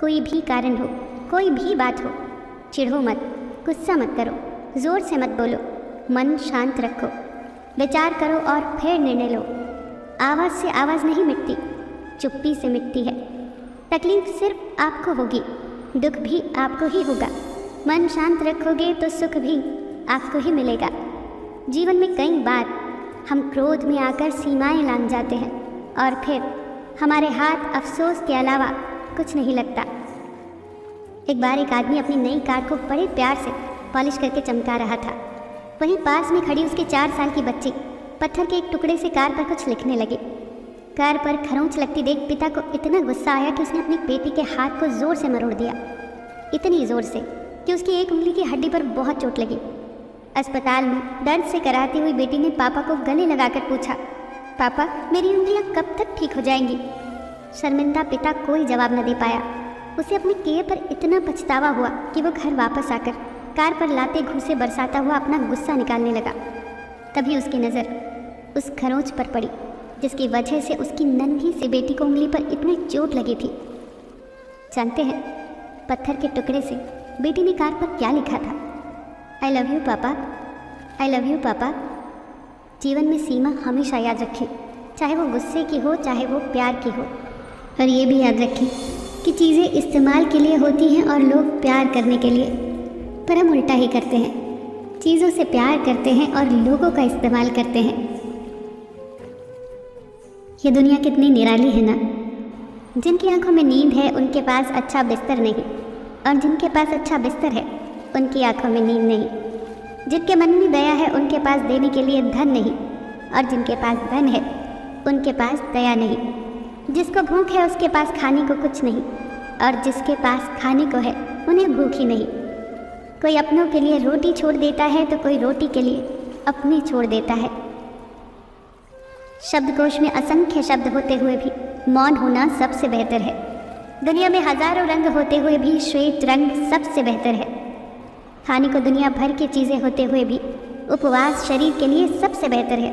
कोई भी कारण हो, कोई भी बात हो, चिढ़ो मत, गुस्सा मत करो, ज़ोर से मत बोलो, मन शांत रखो, विचार करो और फिर निर्णय लो। आवाज़ से आवाज़ नहीं मिटती, चुप्पी से मिटती है। तकलीफ सिर्फ आपको होगी, दुख भी आपको ही होगा। मन शांत रखोगे तो सुख भी आपको ही मिलेगा। जीवन में कई बार हम क्रोध में आकर सीमाएं लांघ जाते हैं और फिर हमारे हाथ अफसोस के अलावा कुछ नहीं लगता। एक बार एक आदमी अपनी नई कार को बड़े प्यार से पॉलिश करके चमका रहा था। वहीं पास में खड़ी उसकी 4 साल की बच्ची पत्थर के एक टुकड़े से कार पर कुछ लिखने लगी। कार पर खरोंच लगती देख पिता को इतना गुस्सा आया कि उसने अपनी बेटी के हाथ को जोर से मरोड़ दिया, इतनी जोर से कि उसकी एक उंगली की हड्डी पर बहुत चोट लगी। अस्पताल में दर्द से कराती हुई बेटी ने पापा को गले लगाकर पूछा, पापा मेरी उंगलियां कब तक ठीक हो जाएंगी? शर्मिंदा पिता कोई जवाब न दे पाया। उसे अपने किए पर इतना पछतावा हुआ कि वो घर वापस आकर कार पर लाते घूसे बरसाता हुआ अपना गुस्सा निकालने लगा। तभी उसकी नज़र उस खरोंच पर पड़ी जिसकी वजह से उसकी नन्ही सी बेटी को उंगली पर इतनी चोट लगी थी। जानते हैं पत्थर के टुकड़े से बेटी ने कार पर क्या लिखा था? आई लव यू पापा, आई लव यू पापा। जीवन में सीमा हमेशा याद रखें, चाहे वो गुस्से की हो चाहे वो प्यार की हो। और ये भी याद रखें कि चीज़ें इस्तेमाल के लिए होती हैं और लोग प्यार करने के लिए, पर हम उल्टा ही करते हैं। चीज़ों से प्यार करते हैं और लोगों का इस्तेमाल करते हैं। ये दुनिया कितनी निराली है ना। जिनकी आंखों में नींद है उनके पास अच्छा बिस्तर नहीं, और जिनके पास अच्छा बिस्तर है उनकी आंखों में नींद नहीं। जिनके मन में दया है उनके पास देने के लिए धन नहीं, और जिनके पास धन है उनके पास दया नहीं। जिसको भूख है उसके पास खाने को कुछ नहीं, और जिसके पास खाने को है उन्हें भूख ही नहीं। कोई अपनों के लिए रोटी छोड़ देता है तो कोई रोटी के लिए अपने छोड़ देता है। शब्दकोश में असंख्य शब्द होते हुए भी मौन होना सबसे बेहतर है। दुनिया में हजारों रंग होते हुए भी श्वेत रंग सबसे बेहतर है। खाने को दुनिया भर की चीज़ें होते हुए भी उपवास शरीर के लिए सबसे बेहतर है।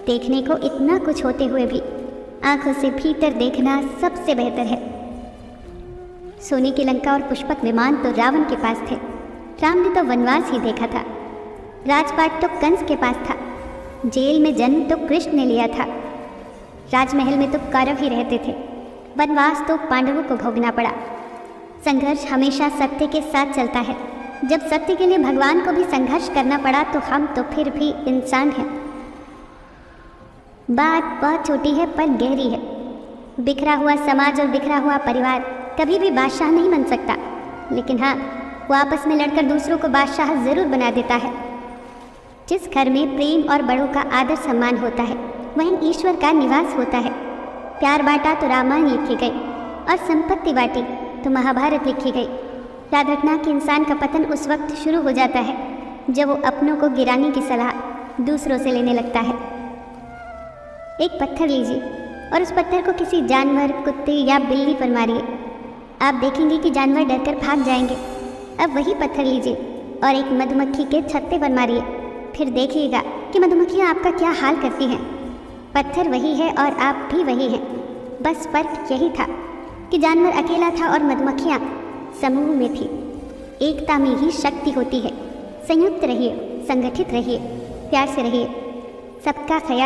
देखने को इतना कुछ होते हुए भी आंखों से भीतर देखना सबसे बेहतर है। सोने की लंका और पुष्पक विमान तो रावण के पास थे, राम ने तो वनवास ही देखा था। राजपाट तो कंस के पास था, जेल में जन्म तो कृष्ण ने लिया था। राजमहल में तो कौरव ही रहते थे, वनवास तो पांडवों को भोगना पड़ा। संघर्ष हमेशा सत्य के साथ चलता है। जब सत्य के लिए भगवान को भी संघर्ष करना पड़ा तो हम तो फिर भी इंसान हैं। बात बहुत छोटी है पर गहरी है। बिखरा हुआ समाज और बिखरा हुआ परिवार कभी भी बादशाह नहीं बन सकता, लेकिन हाँ, वो आपस में लड़कर दूसरों को बादशाह ज़रूर बना देता है। जिस घर में प्रेम और बड़ों का आदर सम्मान होता है वहीं ईश्वर का निवास होता है। प्यार बांटा तो रामायण लिखी गई, और संपत्ति बांटी तो महाभारत लिखी गई। याद रखना कि इंसान का पतन उस वक्त शुरू हो जाता है जब वो अपनों को गिराने की सलाह दूसरों से लेने लगता है। एक पत्थर लीजिए और उस पत्थर को किसी जानवर, कुत्ते या बिल्ली पर मारिए। आप देखेंगे कि जानवर डरकर भाग जाएंगे। अब वही पत्थर लीजिए और एक मधुमक्खी के छत्ते पर मारिए, फिर देखिएगा कि मधुमक्खियाँ आपका क्या हाल करती हैं। पत्थर वही है और आप भी वही हैं, बस फर्क यही था कि जानवर अकेला था और मधुमक्खियाँ समूह में थी। एकता में ही शक्ति होती है। संयुक्त रहिए, संगठित रहिए, प्यार से रहिए, सबका ख्याल